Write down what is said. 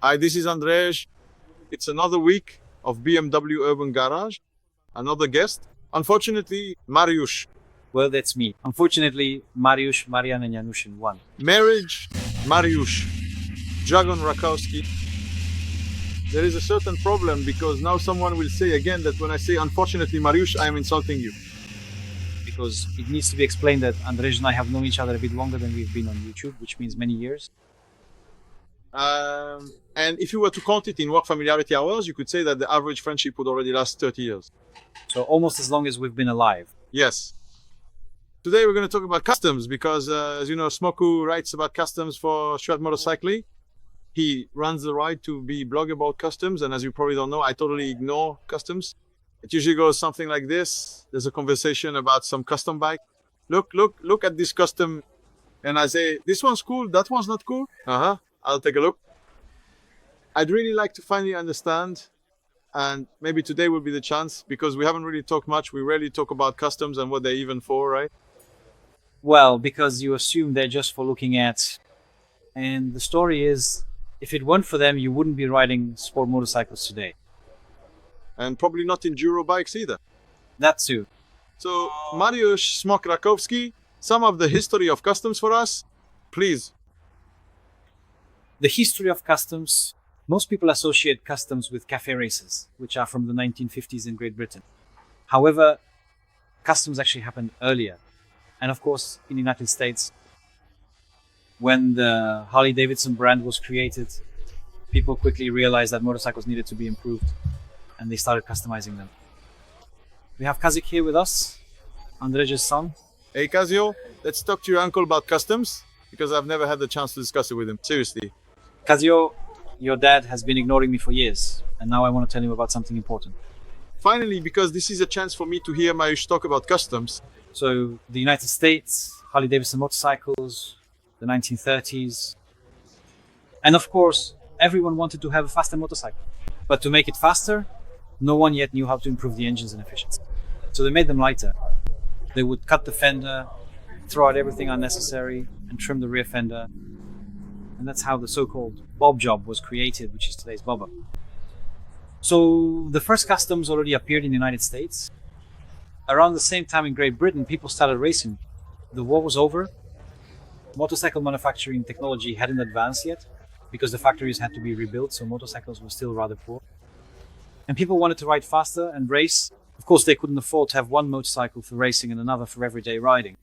Hi, this is Andrzej. It's another week of BMW Urban Garage. Another guest. Unfortunately, Mariusz. Well, that's me. Unfortunately, Mariusz, Marian, and Janusz in one. Marriage, Mariusz. Dragon Rakowski. There is a certain problem because now someone will say again that when I say unfortunately Mariusz, I am insulting you. Because it needs to be explained that Andrzej and I have known each other a bit longer than we've been on YouTube, which means many years. And if you were to count it in work familiarity hours, you could say that the average friendship would already last 30 years. So almost as long as we've been alive. Yes. Today we're going to talk about customs because, as you know, Smoku writes about customs for Shred Motorcycling. He runs the ride to be blog about customs, and as you probably don't know, I totally ignore customs. It usually goes something like this. There's a conversation about some custom bike. Look at this custom. And I say, this one's cool, that one's not cool. I'll take a look. I'd really like to finally understand, and maybe today will be the chance, because we haven't really talked much. We rarely talk about customs and what they're even for, right? Well, because you assume they're just for looking at. And the story is, if it weren't for them, you wouldn't be riding sport motorcycles today. And probably not enduro bikes either. That too. So, Mariusz Smok Rakowski, some of the history of customs for us, please. The history of customs. Most people associate customs with café races, which are from the 1950s in Great Britain. However, customs actually happened earlier. And of course, in the United States, when the Harley-Davidson brand was created, people quickly realized that motorcycles needed to be improved, and they started customizing them. We have Kazik here with us, Andrzej's son. Hey, Kazio, let's talk to your uncle about customs, because I've never had the chance to discuss it with him. Seriously. Kazio, your dad has been ignoring me for years, and now I want to tell him about something important. Finally, because this is a chance for me to hear Mariusz talk about customs. So, the United States, Harley-Davidson motorcycles, the 1930s. And of course, everyone wanted to have a faster motorcycle. But to make it faster, no one yet knew how to improve the engines and efficiency. So they made them lighter. They would cut the fender, throw out everything unnecessary, and trim the rear fender. And that's how the so-called bob job was created, which is today's bobber. So the first customs already appeared in the United States. Around the same time in Great Britain, people started racing. The war was over. Motorcycle manufacturing technology hadn't advanced yet because the factories had to be rebuilt, so motorcycles were still rather poor. And people wanted to ride faster and race. Of course, they couldn't afford to have one motorcycle for racing and another for everyday riding.